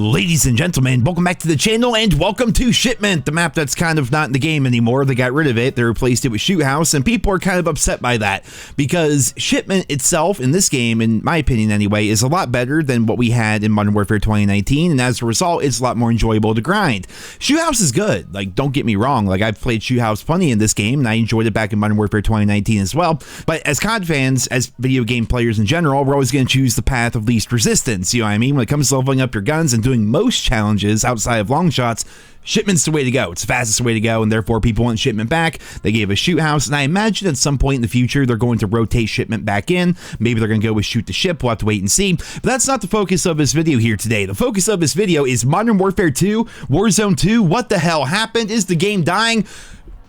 Ladies and gentlemen, welcome back to the channel and welcome to Shipment, the map that's kind of not in the game anymore. They got rid of it, they replaced it with Shoot House, and people are kind of upset by that because Shipment itself in this game, in my opinion anyway, is a lot better than what we had in Modern Warfare 2019, and as a result, it's a lot more enjoyable to grind. Shoot House is good, like, don't get me wrong, like, I've played Shoot House plenty in this game, and I enjoyed it back in Modern Warfare 2019 as well, but as COD fans, as video game players in general, we're always going to choose the path of least resistance, you know what I mean? When it comes to leveling up your guns and doing most challenges outside of long shots, Shipment's the way to go. It's the fastest way to go, and therefore people want Shipment back. They gave us Shoot House, and I imagine at some point in the future they're going to rotate Shipment back in. Maybe they're going to go with Shoot the Ship. We'll have to wait and see. But that's not the focus of this video here today. The focus of this video is Modern Warfare 2, Warzone 2. What the hell happened? Is the game dying?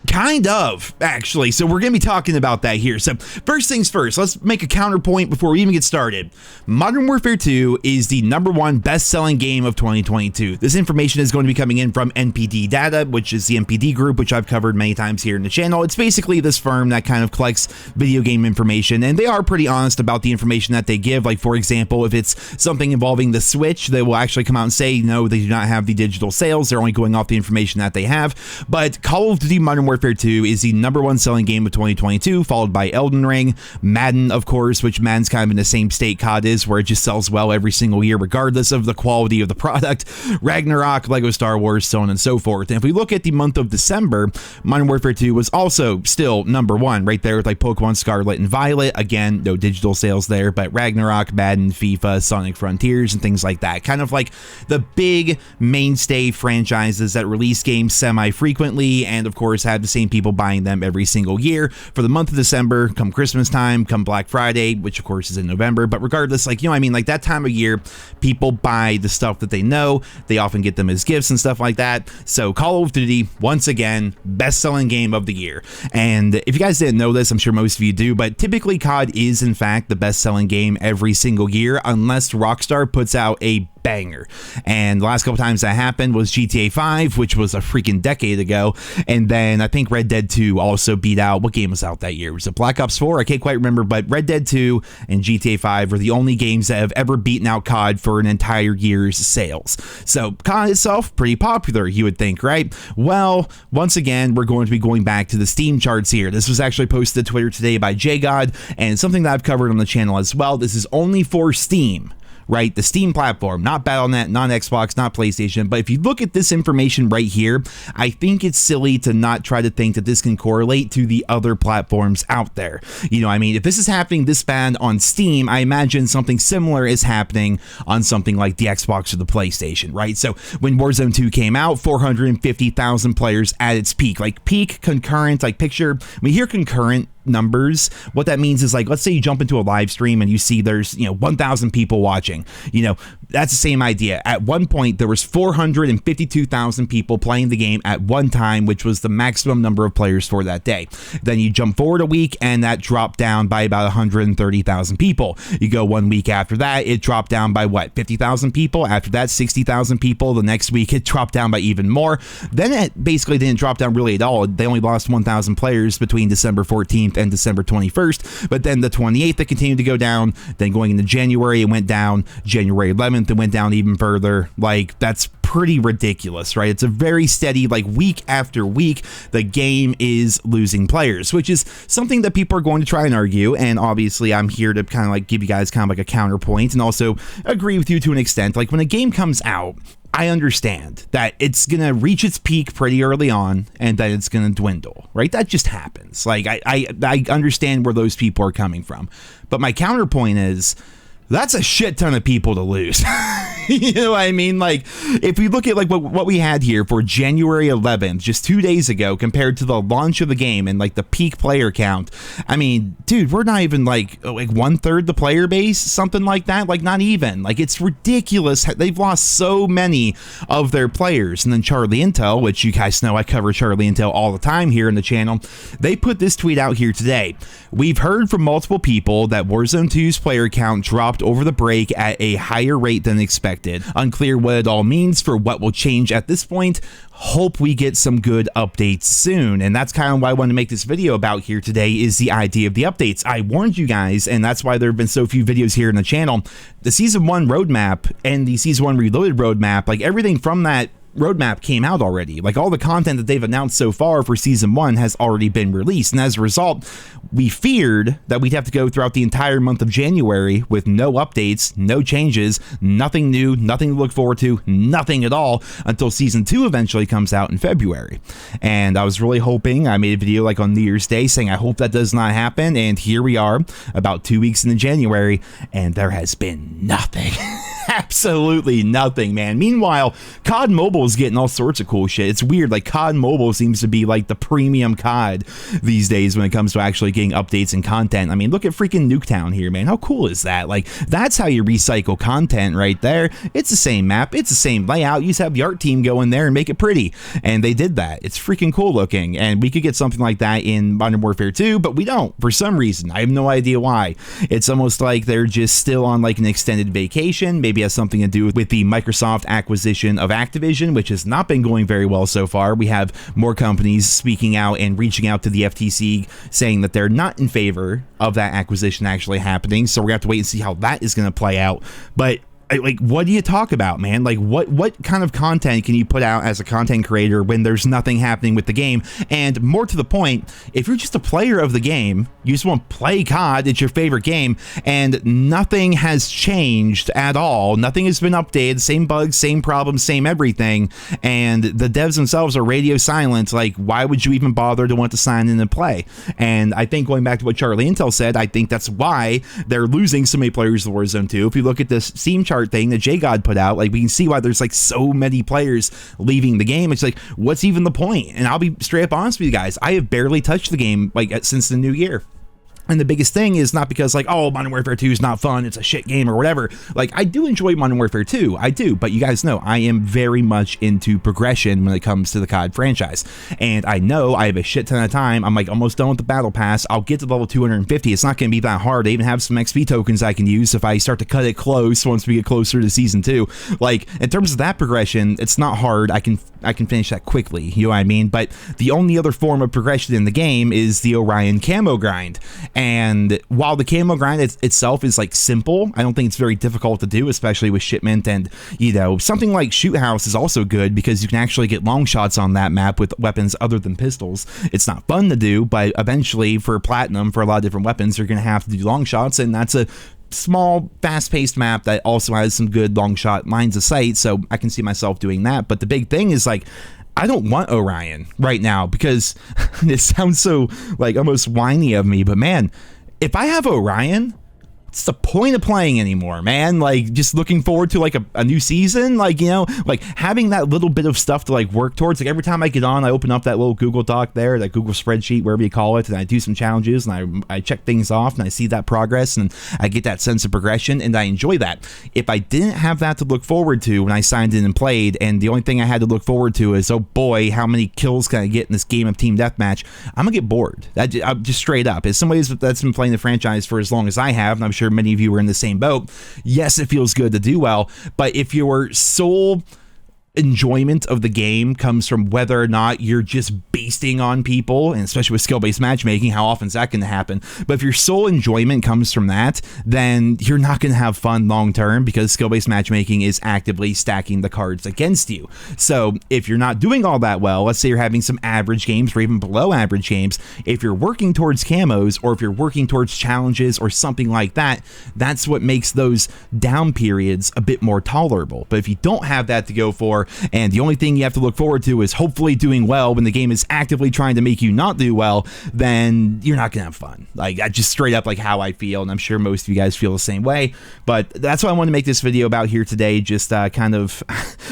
Kind of, actually. So we're going to be talking about that here. So first things first, let's make a counterpoint before we even get started. Modern Warfare 2 is the #1 best-selling game of 2022. This information is going to be coming in from NPD Data, which is the NPD group, which I've covered many times here in the channel. It's basically this firm that kind of collects video game information, and they are pretty honest about the information that they give. Like, for example, if it's something involving the Switch, they will actually come out and say, no, they do not have the digital sales. They're only going off the information that they have. But Call of Duty Modern Warfare 2 is the #1 selling game of 2022, followed by Elden Ring, Madden, of course, which Madden's kind of in the same state COD is, where it just sells well every single year, regardless of the quality of the product, Ragnarok, Lego Star Wars, so on and so forth. And if we look at the month of December, Modern Warfare 2 was also still #1, right there with like Pokemon Scarlet and Violet. Again, no digital sales there, but Ragnarok, Madden, FIFA, Sonic Frontiers, and things like that. Kind of like the big mainstay franchises that release games semi-frequently, and of course have the same people buying them every single year for the month of December, come Christmas time, come Black Friday, which of course is in November. But regardless, like, you know what I mean, like that time of year, people buy the stuff that they know. They often get them as gifts and stuff like that. So Call of Duty, once again, best-selling game of the year. And if you guys didn't know this, I'm sure most of you do, but typically COD is in fact the best-selling game every single year, unless Rockstar puts out a banger. And the last couple times that happened was GTA 5, which was a freaking decade ago, and then I think Red Dead 2 also beat out, what game was out that year? Was it Black Ops 4? I can't quite remember, but Red Dead 2 and GTA 5 were the only games that have ever beaten out COD for an entire year's sales. So COD itself, pretty popular, you would think, right? Well, once again, we're going to be going back to the Steam charts here. This was actually posted to Twitter today by JGod, and something that I've covered on the channel as well. This is only for Steam, right? The Steam platform, not Battle.net, not Xbox, not PlayStation. But if you look at this information right here, I think it's silly to not try to think that this can correlate to the other platforms out there. You know, I mean, if this is happening this bad on Steam, I imagine something similar is happening on something like the Xbox or the PlayStation, right? So when Warzone 2 came out, 450,000 players at its peak, like peak concurrent, like picture, we hear concurrent numbers. What that means is, like, let's say you jump into a live stream and you see there's, 1,000 people watching. That's the same idea. At one point, there was 452,000 people playing the game at one time, which was the maximum number of players for that day. Then you jump forward a week, and that dropped down by about 130,000 people. You go 1 week after that, it dropped down by what, 50,000 people? After that, 60,000 people. The next week, it dropped down by even more. Then it basically didn't drop down really at all. They only lost 1,000 players between December 14th and December 21st, but then the 28th it continued to go down. Then going into January, it went down. January 11th, it went down even further. Like, that's pretty ridiculous, right? It's a very steady, like, week after week, the game is losing players, which is something that people are going to try and argue. And obviously, I'm here to kind of like give you guys kind of like a counterpoint and also agree with you to an extent. Like, when a game comes out, I understand that it's going to reach its peak pretty early on and that it's going to dwindle, right? That just happens. Like, I understand where those people are coming from. But my counterpoint is, that's a shit ton of people to lose. You know what I mean? Like, if we look at like what we had here for January 11th, just 2 days ago, compared to the launch of the game and like the peak player count, I mean, dude, we're not even like 1/3 the player base, something like that. Like, not even. Like, it's ridiculous. They've lost so many of their players. And then Charlie Intel, which you guys know I cover Charlie Intel all the time here in the channel, they put this tweet out here today. We've heard from multiple people that Warzone 2's player count dropped over the break at a higher rate than expected. expected. Unclear what it all means for what will change at this point. Hope we get some good updates soon, and that's kind of why I wanted to make this video about here today, is the idea of the updates. I warned you guys, and that's why there have been so few videos here in the channel. The Season 1 roadmap and the Season 1 Reloaded roadmap, like everything from that roadmap came out already. Like all the content that they've announced so far for Season 1 has already been released, and as a result, we feared that we'd have to go throughout the entire month of January with no updates, no changes, nothing new, nothing to look forward to, nothing at all, until Season 2 eventually comes out in February. And I was really hoping, I made a video like on New Year's Day saying I hope that does not happen, and here we are about 2 weeks into January, and there has been nothing. Absolutely nothing, man. Meanwhile, COD Mobile is getting all sorts of cool shit. It's weird, like COD Mobile seems to be like the premium COD these days when it comes to actually getting updates and content. I mean, look at freaking Nuketown here, man. How cool is that? Like, that's how you recycle content right there. It's the same map, it's the same layout. You just have the art team go in there and make it pretty, and they did that. It's freaking cool looking, and we could get something like that in Modern Warfare 2, but we don't for some reason. I have no idea why. It's almost like they're just still on like an extended vacation. Maybe has something to do with the Microsoft acquisition of Activision, which has not been going very well so far. We have more companies speaking out and reaching out to the FTC saying that they're not in favor of that acquisition actually happening. So we're gonna have to wait and see how that is going to play out. But like, what do you talk about, man? Like, what kind of content can you put out as a content creator when there's nothing happening with the game? And more to the point, if you're just a player of the game, you just want to play COD, it's your favorite game, and nothing has changed at all, nothing has been updated, same bugs, same problems, same everything, and the devs themselves are radio silent, like, why would you even bother to want to sign in and play? And I think, going back to what Charlie Intel said, I think that's why they're losing so many players to Warzone 2. If you look at this Steam chart thing that J-God put out, like, we can see why there's like so many players leaving the game. It's like, what's even the point? And I'll be straight up honest with you guys, I have barely touched the game like since the new year. And the biggest thing is not because like, oh, Modern Warfare 2 is not fun, it's a shit game or whatever. Like, I do enjoy Modern Warfare 2, I do, but you guys know I am very much into progression when it comes to the COD franchise. And I know I have a shit ton of time. I'm like almost done with the battle pass. I'll get to level 250. It's not going to be that hard. I even have some XP tokens I can use if I start to cut it close once we get closer to Season 2. Like, in terms of that progression, it's not hard. I can finish that quickly, you know what I mean? But the only other form of progression in the game is the Orion camo grind. And while the camo grind itself is like simple, I don't think it's very difficult to do, especially with shipment. And, you know, something like Shoot House is also good because you can actually get long shots on that map with weapons other than pistols. It's not fun to do, but eventually for platinum, for a lot of different weapons, you're going to have to do long shots, and that's a small, fast-paced map that also has some good long shot lines of sight, so I can see myself doing that. But the big thing is, like, I don't want Orion right now because it sounds so like almost whiny of me, but man, if I have Orion, what's the point of playing anymore, man? Like, just looking forward to like a new season, like, you know, like having that little bit of stuff to like work towards. Like, every time I get on, I open up that little Google Doc there, that Google spreadsheet, wherever you call it, and I do some challenges, and I check things off, and I see that progress, and I get that sense of progression, and I enjoy that. If I didn't have that to look forward to when I signed in and played, and the only thing I had to look forward to is, oh boy, how many kills can I get in this game of team deathmatch, I'm gonna get bored. I'm just straight up. As somebody that's been playing the franchise for as long as I have, and I'm sure many of you are in the same boat, yes, it feels good to do well, but if your sole enjoyment of the game comes from whether or not you're just basting on people, and especially with skill-based matchmaking, how often is that going to happen? But if your sole enjoyment comes from that, then you're not going to have fun long-term, because skill-based matchmaking is actively stacking the cards against you. So if you're not doing all that well, let's say you're having some average games or even below average games, if you're working towards camos, or if you're working towards challenges or something like that, that's what makes those down periods a bit more tolerable. But if you don't have that to go for, and the only thing you have to look forward to is hopefully doing well when the game is actively trying to make you not do well, then you're not gonna have fun. Like, I just straight up like how I feel, and I'm sure most of you guys feel the same way. But that's what I want to make this video about here today, just kind of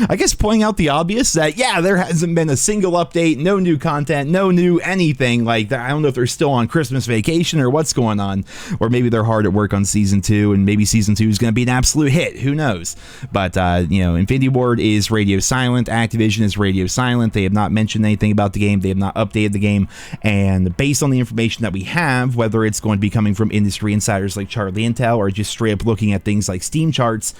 I guess pointing out the obvious, that yeah, there hasn't been a single update, no new content, no new anything. Like, I don't know if they're still on Christmas vacation or what's going on, or maybe they're hard at work on Season 2, and maybe Season 2 is going to be an absolute hit, who knows. But you know, Infinity Ward is radio silent, Activision is radio silent. They have not mentioned anything about the game, they have not updated the game, and based on the information that we have, whether it's going to be coming from industry insiders like Charlie Intel, or just straight up looking at things like Steam charts,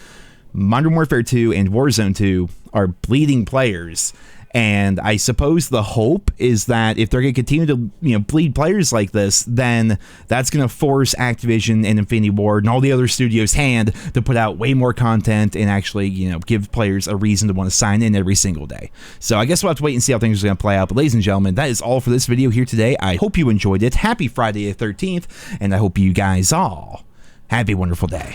Modern Warfare 2 and Warzone 2 are bleeding players. And I suppose the hope is that if they're going to continue to, bleed players like this, then that's going to force Activision and Infinity Ward and all the other studios' hand to put out way more content and actually, give players a reason to want to sign in every single day. So I guess we'll have to wait and see how things are going to play out. But ladies and gentlemen, that is all for this video here today. I hope you enjoyed it. Happy Friday the 13th, and I hope you guys all have a wonderful day.